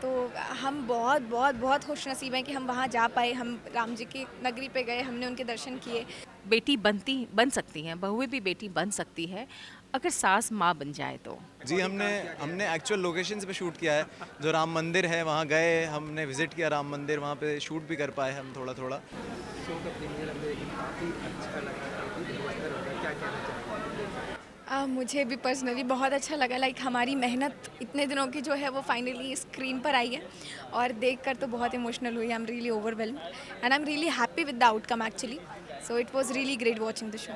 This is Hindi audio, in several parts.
तो हम बहुत बहुत बहुत खुशनसीब हैं कि हम वहाँ जा पाए, हम राम जी की नगरी पे गए, हमने उनके दर्शन किए। बेटी बन सकती हैं, बहुएँ भी बेटी बन सकती है, अगर सास माँ बन जाए तो। जी, हमने हमने एक्चुअल लोकेशंस पे शूट किया है। जो राम मंदिर है वहाँ गए, हमने विज़िट किया राम मंदिर, वहाँ पे शूट भी कर पाए हम थोड़ा-थोड़ा। शो का प्रीमियर हमने देखा, काफ़ी अच्छा लगा, काफ़ी इमोशनल हो गया, क्या कहना चाहेंगे? मुझे भी पर्सनली बहुत अच्छा लगा, लाइक हमारी मेहनत इतने दिनों की जो है वो फाइनली स्क्रीन पर आई है और देखकर तो बहुत इमोशनल हुई। I am really overwhelmed and I am really happy with the outcome actually. So it was really great watching the show.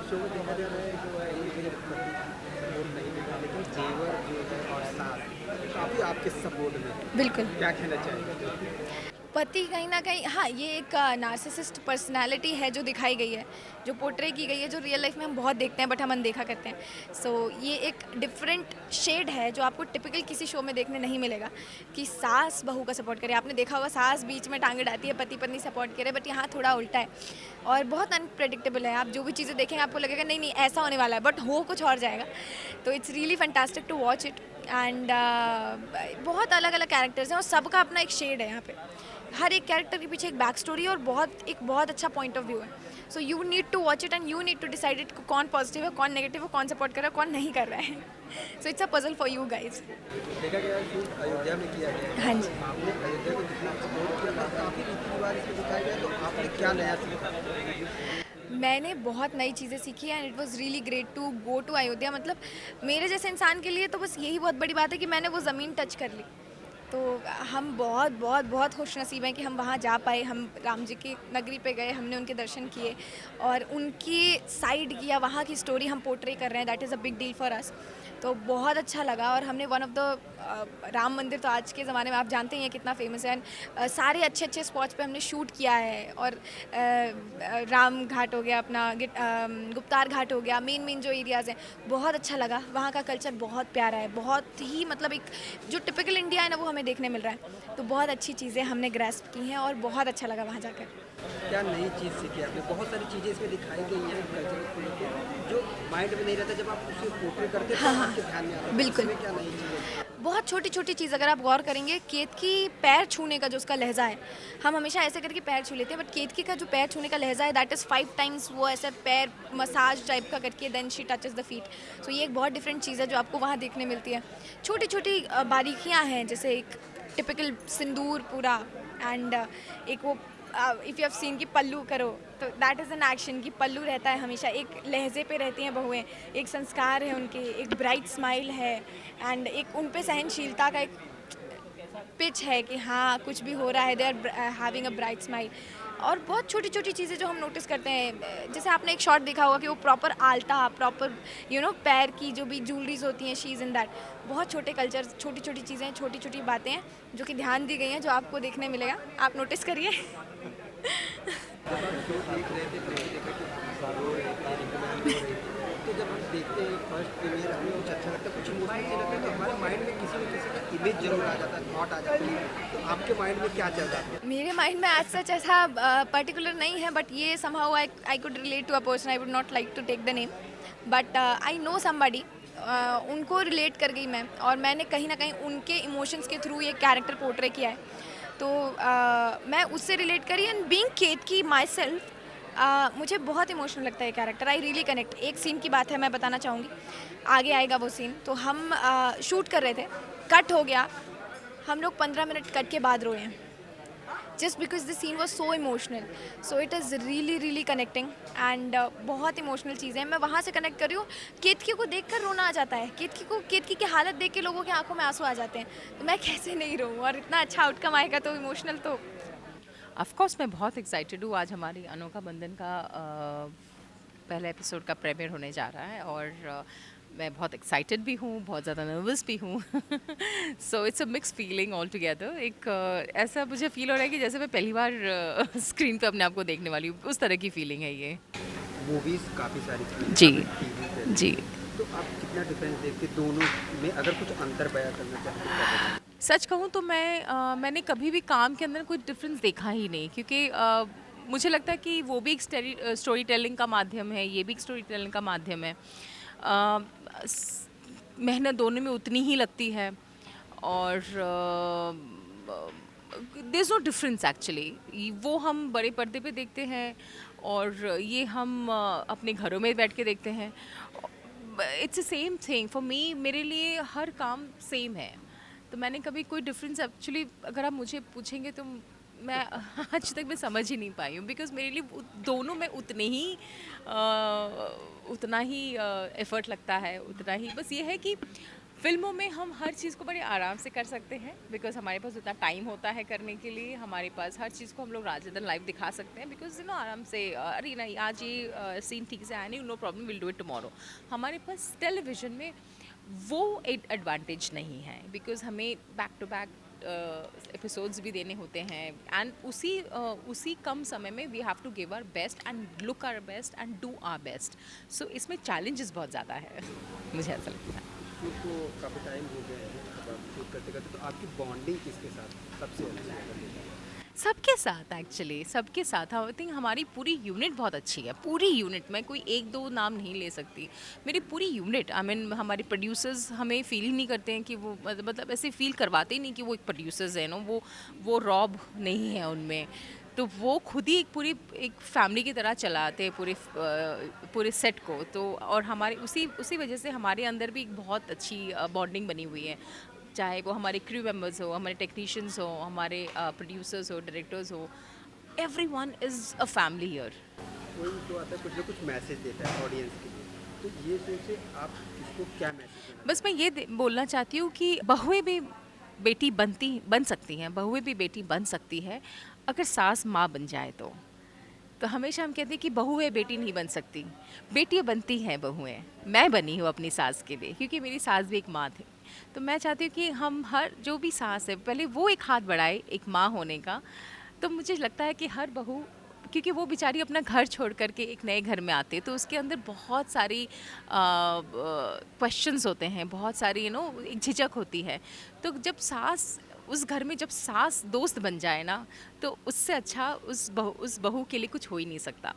Show में देखा जा रहा है जो है ये पति सपोर्ट नहीं मिला, लेकिन जेवर जो है और सास काफ़ी आपके सपोर्ट में है। बिल्कुल। क्या कहना चाहेंगे? पति कहीं न कहीं, हाँ, ये एक नार्सिसिस्ट पर्सनैलिटी है जो दिखाई गई है, जो पोर्ट्रे की गई है, जो रियल लाइफ़ में हम बहुत देखते हैं बट हम अनदेखा करते हैं। सो ये एक डिफरेंट शेड है जो आपको टिपिकल किसी शो में देखने नहीं मिलेगा कि सास बहू का सपोर्ट करे। आपने देखा होगा सास बीच में टाँग अड़ाती है, पति-पत्नी सपोर्ट करे, बट यहाँ थोड़ा उल्टा है और बहुत अनप्रेडिक्टेबल है। आप जो भी चीज़ें देखेंगे आपको लगेगा नहीं, नहीं ऐसा होने वाला है, बट हो कुछ और जाएगा। तो it's really fantastic to watch it and बहुत अलग-अलग कैरेक्टर्स हैं और सबका अपना एक शेड है यहाँ पे। हर एक कैरेक्टर के पीछे एक बैक स्टोरी है और बहुत अच्छा पॉइंट ऑफ व्यू है। So you need to watch it and you need to decide it कौन पॉजिटिव है, कौन नेगेटिव है, कौन सपोर्ट कर रहा है, कौन नहीं कर रहा है। So it's a puzzle for you guys. देखा गया है शूट अयोध्या में किया गया है। हाँ जी। आपने अयोध्या को जितना सपोर्ट किया, काफ़ी रीति रिवाज इसमें दिखाया गया, तो आपने क्या नया सीखा? मैंने बहुत नई चीज़ें सीखी and it was really great to go to Ayodhya. मतलब मेरे जैसे इंसान के लिए तो बस यही बहुत बड़ी बात है कि मैंने वो ज़मीन टच कर ली। तो हम बहुत बहुत बहुत खुशनसीब हैं कि हम वहाँ जा पाए, हम राम जी की नगरी पे गए, हमने उनके दर्शन किए और उनकी साइड की या वहाँ की स्टोरी हम पोर्ट्रे कर रहे हैं। That is a big deal for us. तो बहुत अच्छा लगा और हमने वन ऑफ द राम मंदिर तो आज के ज़माने में आप जानते ही हैं कितना फेमस है एंड सारे अच्छे अच्छे स्पॉट्स पे हमने शूट किया है और राम घाट हो गया, अपना गुप्तार घाट हो गया, मेन मेन जो एरियाज़ हैं, बहुत अच्छा लगा। वहाँ का कल्चर बहुत प्यारा है, बहुत ही मतलब एक जो टिपिकल इंडिया है ना वो हमें देखने मिल रहा है। तो बहुत अच्छी चीज़ें हमने ग्रैस्प की हैं और बहुत अच्छा लगा वहाँ जाकर। क्या नई चीज़ सीखी आपने? बहुत सारी चीज़ें इसमें दिखाई गई हैं कल्चर को लेके, जो माइंड में नहीं रहता, जब आप उसे पोर्ट्रे करते हैं हाँ, तो हाँ, आपके ध्यान में आता है। तो बिल्कुल। इसमें क्या नई चीज़ें? बहुत छोटी-छोटी चीज़ अगर आप गौर करेंगे, केतकी पैर छूने का जो उसका लहज़ा है, हम हमेशा ऐसे करके पैर छू लेते हैं, बट केतकी का जो पैर छूने का लहज़ा है दैट इज़ 5 टाइम्स वो ऐसे पैर मसाज टाइप का करके then she touches the feet. So ये एक बहुत डिफरेंट चीज़ है जो आपको वहाँ देखने मिलती है। छोटी-छोटी बारीकियाँ हैं, जैसे एक टिपिकल सिंदूर पूरा एंड एक वो इफ़ यू हैव सीन कि पल्लू करो, तो दैट इज़ एन एक्शन कि पल्लू रहता है हमेशा, एक लहज़े पे रहती हैं बहुएँ, एक संस्कार है उनके, एक ब्राइट स्माइल है एंड एक उन पे सहनशीलता का एक पिच है कि हाँ कुछ भी हो रहा है, they are having a bright smile. और बहुत छोटी छोटी चीज़ें जो हम नोटिस करते हैं, जैसे आपने एक शॉट देखा होगा कि वो प्रॉपर आलता, प्रॉपर पैर की जो भी ज्वेलरीज होती हैं, शी इज़ इन दैट। बहुत छोटे कल्चर, छोटी छोटी चीज़ें, छोटी छोटी बातें हैं जो कि ध्यान दी गई हैं, जो आपको देखने मिलेगा, आप नोटिस करिए। जब आप शो देख रहे थे तभी देखा कि रो रही थी, रिंकू मैम रो रही थी, तो जब हम देखते हैं फर्स्ट प्रीमियर हमें कुछ अच्छा लगता है, कुछ इमोशनल से लगता है, तो हमारे माइंड में किसी न किसी का इमेज जरूर आ जाता है, थॉट आ जाती है। तो आपके माइंड में क्या चल रहा था? मेरे माइंड में एज सच ऐसा पर्टिकुलर नहीं है, बट ये somehow I could relate to a person. I would not like to take the name, but I know somebody. उनको रिलेट कर गई मैं और मैंने कहीं ना कहीं उनके इमोशंस के थ्रू ये कैरेक्टर पोर्ट्रे किया है। तो मैं उससे रिलेट करी and being Ketaki myself, मुझे बहुत इमोशनल लगता है ये कैरेक्टर। I really connect. एक सीन की बात है, मैं बताना चाहूँगी, आगे आएगा वो सीन। तो हम शूट कर रहे थे, कट हो गया, हम लोग 15 मिनट कट के बाद रोए हैं, just because the scene was so emotional. So it is really really connecting and बहुत इमोशनल चीज़ें हैं। मैं वहाँ से कनेक्ट कर रही हूँ। केतकी को देख कर रोना आ जाता है, केतकी की हालत देख के लोगों की आंखों में आंसू आ जाते हैं, तो मैं कैसे नहीं रोऊँ, और इतना अच्छा आउटकम आएगा तो इमोशनल तो। ऑफ कोर्स मैं बहुत एक्साइटेड हूँ, आज हमारी अनोखा बंधन का पहला एपिसोड का प्रीमियर होने जा रहा है और मैं बहुत एक्साइटेड भी हूँ, बहुत ज़्यादा नर्वस भी हूँ। So it's a mix feeling all together. एक ऐसा मुझे फील हो रहा है कि जैसे मैं पहली बार स्क्रीन पे अपने आप को देखने वाली हूँ, उस तरह की फीलिंग है ये। मूवीज़ काफ़ी सारी चीज़ें जी। आपने टीवी पे जी। देखी, तो आप कितना डिफरेंस देखते दोनों में? अगर कुछ अंतर बयां करना चाहें तो क्या बताएं? सच कहूँ तो मैंने कभी भी काम के अंदर कोई डिफरेंस देखा ही नहीं, क्योंकि मुझे लगता है कि वो भी एक स्टोरी टेलिंग का माध्यम है, ये भी एक स्टोरी टेलिंग का माध्यम है। मेहनत दोनों में उतनी ही लगती है और there is no difference actually. वो हम बड़े पर्दे पे देखते हैं और ये हम अपने घरों में बैठ के देखते हैं। It's the same thing for me. मेरे लिए हर काम सेम है, तो मैंने कभी कोई डिफरेंस एक्चुअली अगर आप मुझे पूछेंगे तो मैं आज तक मैं समझ ही नहीं पाई हूँ, बिकॉज मेरे लिए दोनों में उतना ही एफर्ट लगता है, उतना ही। बस ये है कि फिल्मों में हम हर चीज़ को बड़े आराम से कर सकते हैं, बिकॉज हमारे पास उतना टाइम होता है करने के लिए। हमारे पास हर चीज़ को हम लोग रादर देन लाइव दिखा सकते हैं, बिकॉज आराम से अरे नहीं आज ये सीन ठीक से आया नहीं, no problem, will do it tomorrow. हमारे पास टेलीविज़न में वो एडवांटेज नहीं है, बिकॉज हमें बैक टू बैक एपिसोड्स भी देने होते हैं, एंड उसी कम समय में we have to give our best and look our best and do our best. So इसमें चैलेंजेस बहुत ज़्यादा है, मुझे ऐसा लगता है। शूट को काफ़ी टाइम हो गया है, अब आप शूट करते करते, तो आपकी बॉन्डिंग किसके साथ सबसे अच्छी है? सबके साथ एक्चुअली, सबके साथ। आई थिंक हमारी पूरी यूनिट बहुत अच्छी है, पूरी यूनिट। मैं कोई एक दो नाम नहीं ले सकती, मेरी पूरी यूनिट। आई मीन हमारे प्रोड्यूसर्स हमें फील ही नहीं करते हैं कि वो मतलब ऐसे फील करवाते ही नहीं कि वो एक प्रोड्यूसर्स है ना, वो रॉब नहीं है उनमें। तो वो खुद ही एक फैमिली की तरह चलाते हैं पूरे सेट को। तो और हमारे उसी वजह से हमारे अंदर भी एक बहुत अच्छी बॉन्डिंग बनी हुई है, चाहे वो हमारे क्रू मेंबर्स हो, हमारे टेक्नीशियंस हो, हमारे प्रोड्यूसर्स हो, डायरेक्टर्स हो। Everyone is a family here. कोई तो आता है कुछ ना कुछ मैसेज देता है ऑडियंस के लिए, तो ये सोचे आप इसको क्या मैसेज देना? बस मैं ये बोलना चाहती हूँ कि बहुएं भी बेटी बन सकती हैं, बहुएं भी बेटी बन सकती है अगर सास माँ बन जाए तो हमेशा हम कहते हैं कि बहुएं बेटी नहीं बन सकती, बेटियाँ बनती हैं बहुएं। मैं बनी हूँ अपनी सास के लिए, क्योंकि मेरी सास भी एक माँ थी। तो मैं चाहती हूँ कि हम हर जो भी सास है पहले वो एक हाथ बढ़ाए एक माँ होने का। तो मुझे लगता है कि हर बहू, क्योंकि वो बेचारी अपना घर छोड़ करके एक नए घर में आते, तो उसके अंदर बहुत सारी क्वेश्चंस होते हैं, बहुत सारी एक झिझक होती है। तो जब सास उस घर में जब सास दोस्त बन जाए ना, तो उससे अच्छा उस बहू के लिए कुछ हो ही नहीं सकता।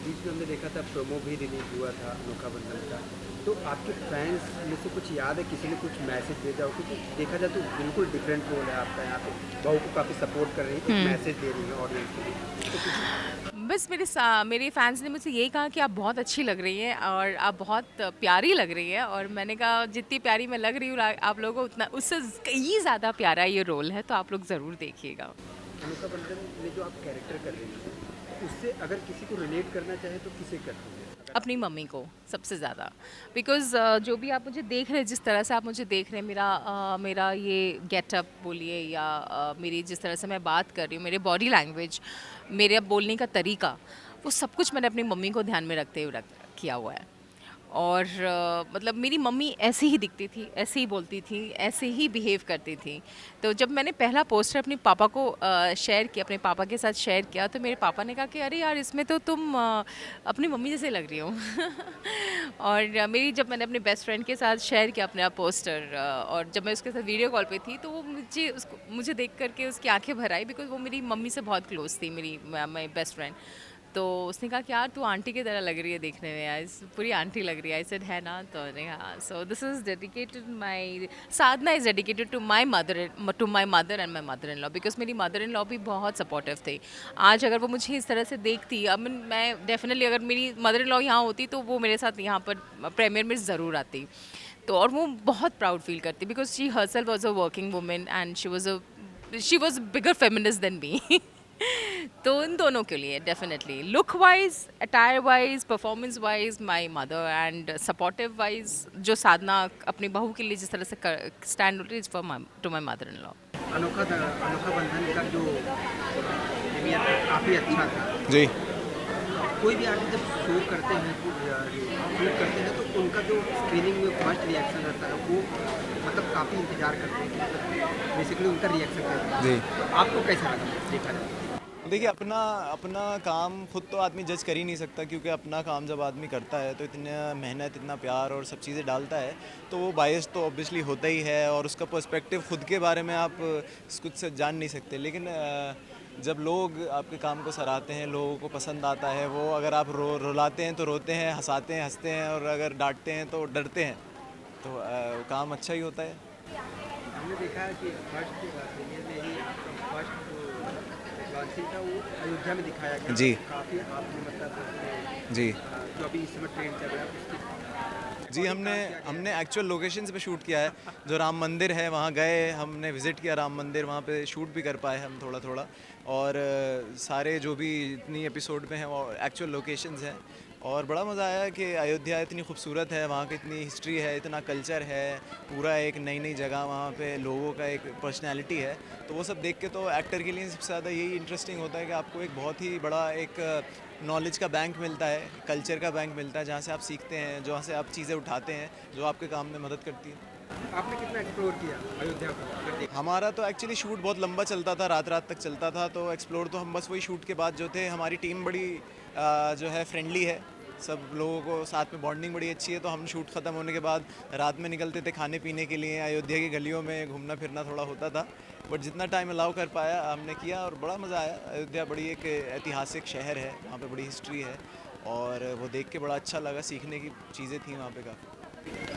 बीच में हमने देखा था प्रोमो भी रिलीज हुआ था अनोखा बंधन का, तो आपके फैंस में से कुछ याद है किसी ने कुछ मैसेज भेजा हो? क्योंकि देखा जाए तो बिल्कुल डिफरेंट रोल है आपका, यहाँ पे बहू को काफ़ी सपोर्ट कर रही है, एक मैसेज दे रही है ऑडियंस के लिए, तो कुछ बस मेरे फैंस ने मुझसे ये कहा कि आप बहुत अच्छी लग रही हैं और आप बहुत प्यारी लग रही हैं। और मैंने कहा जितनी प्यारी मैं लग रही हूँ आप लोगों को उतना उससे कहीं ज़्यादा प्यारा ये रोल है, तो आप लोग ज़रूर देखिएगा। अनोखा बंधन में जो आप कैरेक्टर कर रही हैं, उससे अगर किसी को रिलेट करना चाहे तो किसे करती है? अपनी मम्मी को सबसे ज़्यादा, बिकॉज़ जो भी आप मुझे देख रहे हैं, जिस तरह से आप मुझे देख रहे हैं, मेरा ये गेटअप बोलिए या मेरी जिस तरह से मैं बात कर रही हूँ, मेरे बॉडी लैंग्वेज, मेरे बोलने का तरीका, वो सब कुछ मैंने अपनी मम्मी को ध्यान में रखते हुए किया हुआ है। और मतलब मेरी मम्मी ऐसे ही दिखती थी, ऐसे ही बोलती थी, ऐसे ही बिहेव करती थी। तो जब मैंने पहला पोस्टर अपने पापा को शेयर किया, अपने पापा के साथ शेयर किया, तो मेरे पापा ने कहा कि अरे यार इसमें तो तुम अपनी मम्मी जैसे लग रही हो। और जब मैंने अपने बेस्ट फ्रेंड के साथ शेयर किया अपना पोस्टर, और जब मैं उसके साथ वीडियो कॉल पे थी, तो वो मुझे देख करके उसकी आंखें भर आई, बिकॉज वो मेरी मम्मी से बहुत क्लोज थी, मेरी बेस्ट फ्रेंड। तो उसने कहा कि यार तू आंटी की तरह लग रही है देखने में, यार पूरी आंटी लग रही है। आई सेड है ना, तो हाँ। So this is dedicated, my sadhana is dedicated to my mother and my mother in law, because मेरी मदर इन लॉ भी बहुत सपोर्टिव थे। आज अगर वो मुझे इस तरह से देखती, अब मैं डेफिनेटली अगर मेरी मदर इन लॉ यहाँ होती तो वो मेरे साथ यहाँ पर प्रीमियर में ज़रूर आती। तो और वो बहुत प्राउड फील करती, because she herself was a working women and she was bigger feminist than me. तो इन दोनों के लिए definitely look wise, attire wise, performance wise my mother, and supportive wise जो साधना अपनी बहू के लिए जिस तरह से स्टैंड होती है for to my mother in law. अनोखा बंधन का जो प्रीमियर काफ़ी अच्छा था जी। कोई भी आर्टिस्ट जब शो करते हैं, शूट करते हैं, तो उनका जो स्क्रीनिंग में फर्स्ट रिएक्शन रहता है वो मतलब काफ़ी इंतजार करते हैं, मतलब बेसिकली उनका रिएक्शन रहता है। जी। तो आपको कैसा लगा देखा जाए? देखिए अपना काम खुद तो आदमी जज कर ही नहीं सकता, क्योंकि अपना काम जब आदमी करता है तो इतना मेहनत, इतना प्यार और सब चीज़ें डालता है, तो वो बायस तो ऑब्वियसली होता ही है, और उसका पर्सपेक्टिव खुद के बारे में आप कुछ से जान नहीं सकते। लेकिन जब लोग आपके काम को सराहते हैं, लोगों को पसंद आता है, वो अगर आप रुलाते हैं तो रोते हैं, हंसाते हैं हंसते हैं, और अगर डांटते हैं तो डरते हैं, तो काम अच्छा ही होता है। हमने देखा है कि फर्स्ट प्रीमियर में ही आपका फर्स्ट जो लॉन्चिंग था वो अयोध्या में दिखाया गया। जी। काफ़ी आपने मतलब उसमें, जी जो अभी इस समय ट्रेंड चल रहा है उसकी जी हमने एक्चुअल लोकेशंस पे शूट किया है। जो राम मंदिर है वहाँ गए, हमने विज़िट किया राम मंदिर, वहाँ पे शूट भी कर पाए हम थोड़ा थोड़ा। और सारे जो भी इतनी एपिसोड में हैं वो एक्चुअल लोकेशंस हैं। और बड़ा मज़ा आया कि अयोध्या इतनी खूबसूरत है, वहाँ की इतनी हिस्ट्री है, इतना कल्चर है, पूरा एक नई नई जगह, वहाँ पे लोगों का एक पर्सनैलिटी है। तो वो सब देख के तो एक्टर के लिए सबसे ज़्यादा यही इंटरेस्टिंग होता है कि आपको एक बहुत ही बड़ा एक नॉलेज का बैंक मिलता है, कल्चर का बैंक मिलता है, जहाँ से आप सीखते हैं, जहाँ से आप चीज़ें उठाते हैं जो आपके काम में मदद करती है। आपने कितना एक्सप्लोर किया अयोध्या को अगर देख- हमारा तो एक्चुअली शूट बहुत लंबा चलता था, रात रात तक चलता था, तो एक्सप्लोर तो हम बस वही शूट के बाद जो थे, हमारी टीम बड़ी जो है फ्रेंडली है, सब लोगों को साथ में बॉन्डिंग बड़ी अच्छी है। तो हम शूट ख़त्म होने के बाद रात में निकलते थे खाने पीने के लिए, अयोध्या की गलियों में घूमना फिरना थोड़ा होता था, बट जितना टाइम अलाउ कर पाया हमने किया और बड़ा मज़ा आया। अयोध्या बड़ी एक ऐतिहासिक शहर है, वहाँ पे बड़ी हिस्ट्री है और वो देख के बड़ा अच्छा लगा, सीखने की चीज़ें थी वहाँ पे काफ़ी।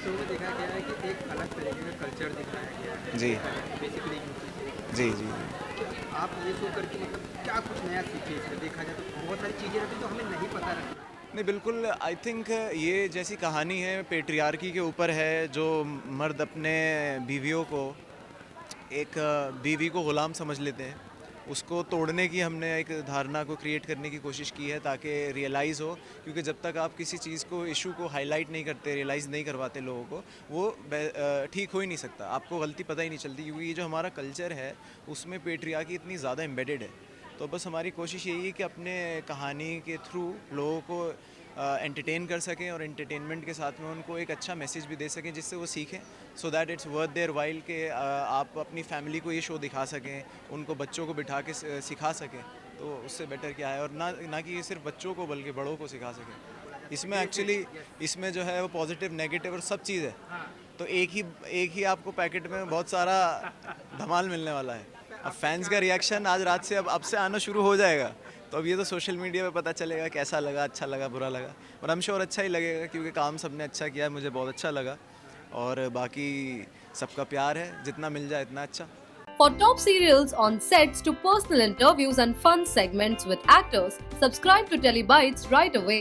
शो में देखा गया है कि एक अलग तरीके का कल्चर दिखाया गया है जी बेसिकली यूपी से। जी जी आप ये शो करके मतलब क्या कुछ नया सीखे इसमें? देखा जाए तो बहुत सारी चीज़ें रहती हैं जो हमें नहीं पता रहती। नहीं बिल्कुल, आई थिंक ये जैसी कहानी है पेट्रियार्की के ऊपर है, जो मर्द अपने बीवियों को एक बीवी को ग़ुलाम समझ लेते हैं, उसको तोड़ने की हमने एक धारणा को क्रिएट करने की कोशिश की है ताकि रियलाइज़ हो। क्योंकि जब तक आप किसी चीज़ को, इशू को हाईलाइट नहीं करते, रियलाइज़ नहीं करवाते लोगों को, वो ठीक हो ही नहीं सकता, आपको गलती पता ही नहीं चलती। क्योंकि ये जो हमारा कल्चर है उसमें पेट्रियार्की इतनी ज़्यादा एम्बेडेड है। तो बस हमारी कोशिश यही है कि अपने कहानी के थ्रू लोगों को एंटरटेन कर सकें और एंटरटेनमेंट के साथ में उनको एक अच्छा मैसेज भी दे सकें जिससे वो सीखें, so that it's worth their while के आप अपनी फैमिली को ये शो दिखा सकें, उनको बच्चों को बिठा के सिखा सकें। तो उससे बेटर क्या है, और ना कि ये सिर्फ बच्चों को बल्कि बड़ों को सिखा सकें। इसमें एक्चुअली इसमें जो है वो पॉजिटिव नेगेटिव और सब चीज़ है। तो एक ही आपको पैकेट में बहुत सारा धमाल मिलने वाला है। अब फैंस का रिएक्शन आज रात से अब से आना शुरू हो जाएगा, तो अब ये तो सोशल मीडिया पे पता चलेगा कैसा लगा, अच्छा लगा, बुरा लगा, और आई एम श्योर अच्छा ही लगेगा क्योंकि काम सबने अच्छा किया है, मुझे बहुत अच्छा लगा और बाकी सबका प्यार है, जितना मिल जाए इतना अच्छा। For top serials on sets to personal interviews and fun segments with actors, subscribe to Telebytes right away.